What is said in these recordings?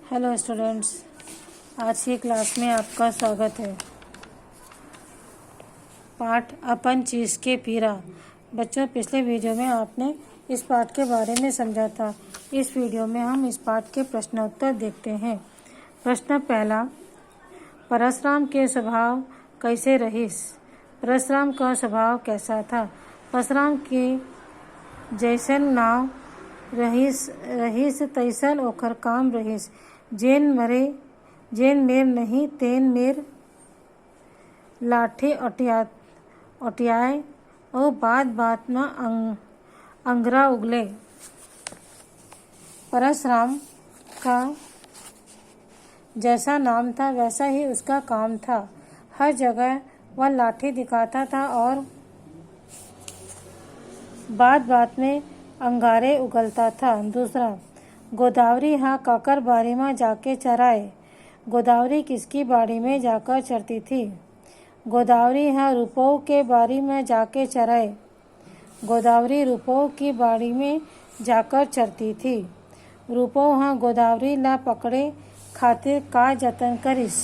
Hello students, आज की class में आपका स्वागत है। पाठ अपन चीज़ के पीरा। बच्चों, पिछले वीडियो में आपने इस पाठ के बारे में समझा था। इस वीडियो में हम इस पाठ के प्रश्नोत्तर देखते हैं। प्रश्न पहला, परशुराम के स्वभाव कैसे रहीस? परशुराम का स्वभाव कैसा था? परशुराम के जैसन नाव रहीस तैसन ओकर काम रहीस। जेन मेर नहीं तेन मेर लाठी ओटियाए और बात बात में अंगरा उगले। परशुराम का जैसा नाम था वैसा ही उसका काम था। हर जगह वह लाठी दिखाता था और बात बात में अंगारे उगलता था। दूसरा, गोदावरी हाँ काकर बाड़ी में जाके चराए। गोदावरी किसकी बाड़ी में जाकर चरती थी? गोदावरी हाँ रुपौ के बाड़ी में जाके चराए। गोदावरी रुपौ की बाड़ी में जाकर चरती थी। रुपौ हाँ गोदावरी ला पकड़े खातिर का जतन करिस?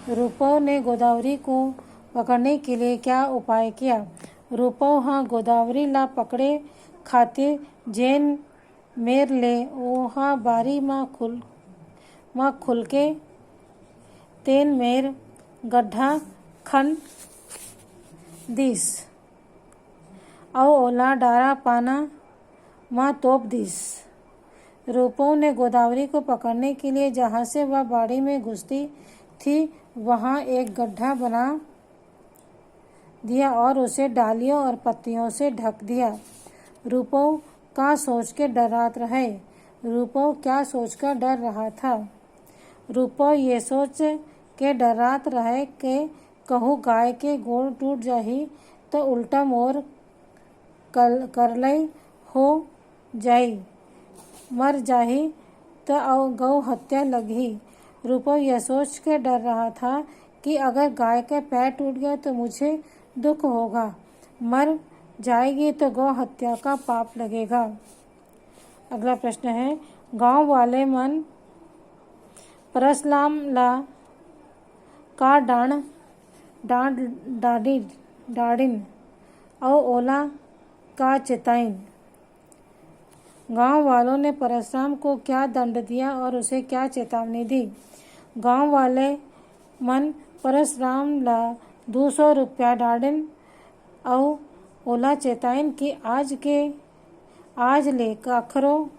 रुपौ ने गोदावरी को पकड़ने के लिए क्या उपाय किया? रुपौ हाँ गोदावरी ला पकड़े खातिर जेन मेर ले ओहा बारी माँ खुल के तेन मेर गड्ढा खन दिस और ओला डारा पाना माँ तोप दिस। रूपो ने गोदावरी को पकड़ने के लिए जहाँ से वह बाड़ी में घुसती थी वहाँ एक गड्ढा बना दिया और उसे डालियों और पत्तियों से ढक दिया। रूपो का सोच के डरात रहे। रूपो क्या सोचकर डर रहा था? रूपो ये सोच के डरात रहे कि कहूँ गाय के गोड़ टूट जाही तो उल्टा मोर करलई हो जाई, मर जाही तो गौ हत्या लगी। रूपो यह सोच के डर रहा था कि अगर गाय का पैर टूट गया तो मुझे दुख होगा, मर जाएगी तो गौ हत्या का पाप लगेगा। अगला प्रश्न है, गांव वाले मन परशुराम ला का डाडिन और ओला का चेताइन। गांव वालों ने परशुराम को क्या दंड दिया और उसे क्या चेतावनी दी? गांव वाले मन परशुराम ला 200 रुपया डाडिन और ओला चेताइन कि आज ले काखरो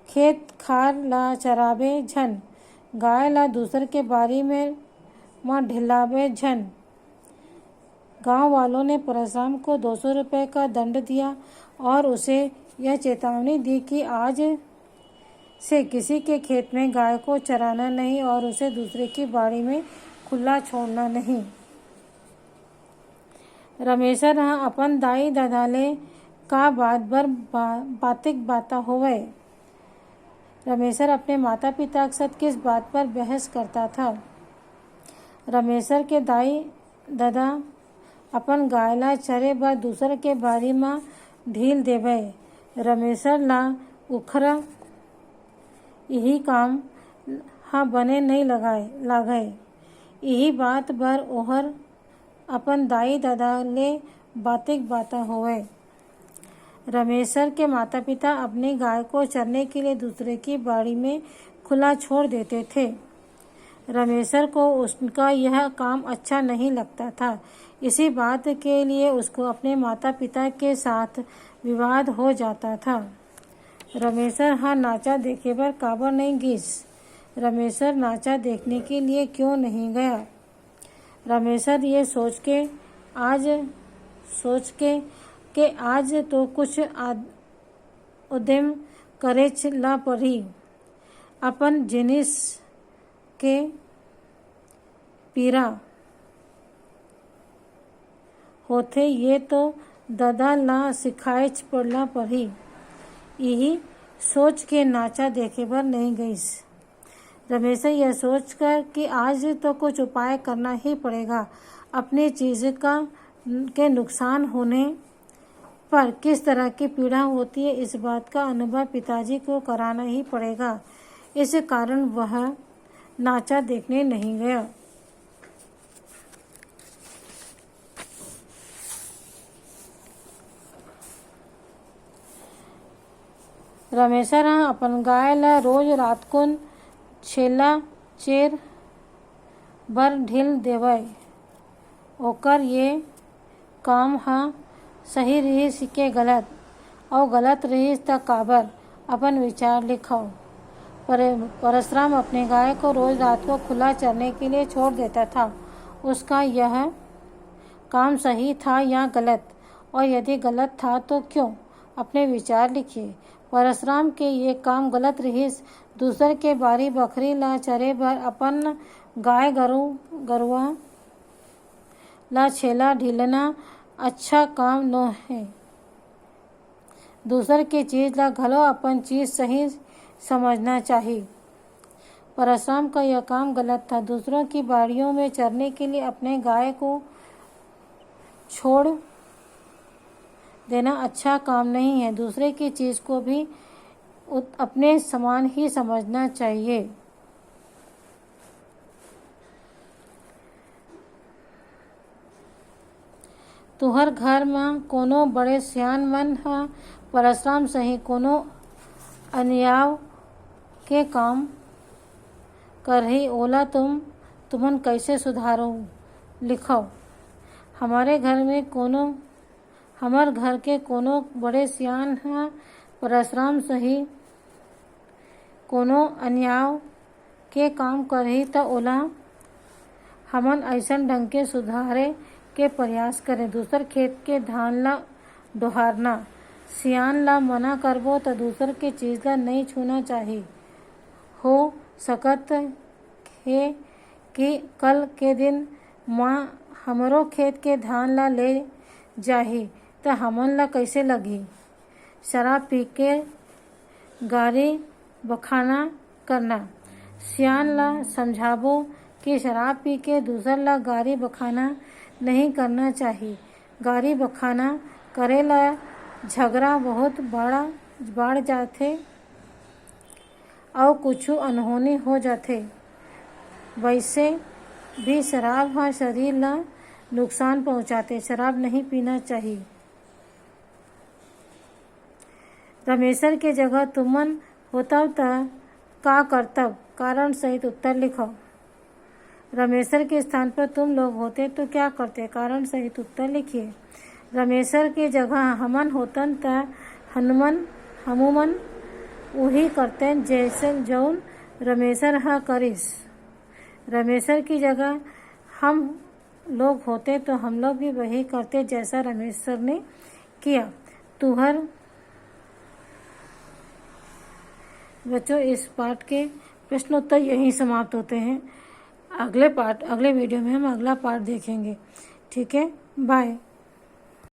खेत खार ला चराबे झन, गाय ला दूसर के बारी में ढिलाबे झन। गांव वालों ने परशुराम को 200 रुपये का दंड दिया और उसे यह चेतावनी दी कि आज से किसी के खेत में गाय को चराना नहीं और उसे दूसरे की बाड़ी में खुला छोड़ना नहीं। रमेशर हाँ अपन दाई दादाले का बात बर बातिक बाता होवे। रमेशर अपने माता पिता के साथ किस बात पर बहस करता था? रमेशर के दाई दादा अपन गाय ला चरे बर दूसर के बारी में ढील देवे। रमेशर ला उखरा यही काम हाँ बने नहीं लागे। यही बात बर ओहर अपन दाई दादा ले बातिक बाता होवे। रमेशर के माता पिता अपनी गाय को चरने के लिए दूसरे की बाड़ी में खुला छोड़ देते थे। रमेशर को उसका यह काम अच्छा नहीं लगता था। इसी बात के लिए उसको अपने माता पिता के साथ विवाद हो जाता था। रमेशर हाँ नाचा देखे पर काबर नहीं गिस? रमेशर नाचा देखने के लिए क्यों नहीं गया? रमेशर ये सोच के आज तो कुछ उद्यम करे ला पड़ी। अपन जिनिस के पीरा होथे ये तो दादा ला सिखाए पड़ला पड़ी। यही सोच के नाचा देखे पर नहीं गईस। रमेशर यह सोचकर कि आज तो कुछ उपाय करना ही पड़ेगा। अपनी चीज़ के नुकसान होने पर किस तरह की पीड़ा होती है इस बात का अनुभव पिताजी को कराना ही पड़ेगा। इस कारण वह नाचा देखने नहीं गया। रमेशर अपन गाय ला रोज रातकुन छेला चेर बर ढील देवय। ओकर ये काम ह सही रहिस के गलत, और गलत रहिस त काबर, अपन विचार लिखो। परशुराम अपने गाय को रोज रात को खुला चरने के लिए छोड़ देता था। उसका यह काम सही था या गलत, और यदि गलत था तो क्यों? अपने विचार लिखिए। परशुराम के ये काम गलत रहिस। दूसर के बारी बकरी ला चरे बर अपन गाय गरुआ ला छेला ढीलना अच्छा काम नो है। दूसर के चीज ला घलो अपन चीज सही समझना चाहिए। परशुराम का यह काम गलत था। दूसरों की बाड़ियों में चरने के लिए अपने गाय को छोड़ देना अच्छा काम नहीं है। दूसरे की चीज को भी अपने समान ही समझना चाहिए। तुहर घर में कोनो बड़े सियान मन ह परशुराम सही कोनो अन्याय के काम करही, ओला तुमन कैसे सुधारो? लिखो। हमर घर के कोनो बड़े सियान ह परशुराम सही कोनो अन्याय के काम करही त ओला हमन ऐसन ढंग के सुधारे के प्रयास करें। दूसर खेत के धान ला डोहारना, सियान ला मना करबो त दूसर के चीज ला नहीं छूना चाहिए। हो सकत है कि कल के दिन माँ हमरो खेत के धान ला ले जाही त हमन ला कैसे लगही? शराब पी के गारी बखाना करना, सियान ला समझाबो कि शराब पी के दूसर ला गारी बखाना नहीं करना चाहिए। गारी बखाना करे ला झगड़ा बहुत बढ़ जाथे और कुछ अनहोनी हो जाथे। वैसे भी शराब ह शरीर ला नुकसान पहुँचाथे। शराब नहीं पीना चाहिए। रमेशर के जगह तुमन होतव त का करतव? कारण सहित उत्तर लिखो। रमेशर के स्थान पर तुम लोग होते तो क्या करते? कारण सहित उत्तर लिखिए। रमेशर के जगह हमन होतन त हमूमन वही करतेन जैसे जौन रमेशर ह करिस। रमेशर की जगह हम लोग होते तो हम लोग भी वही करते जैसा रमेशर ने किया। तुहर बच्चों, इस पाठ के प्रश्नोत्तर यहीं समाप्त होते हैं। अगले वीडियो में हम अगला पाठ देखेंगे। ठीक है, बाय।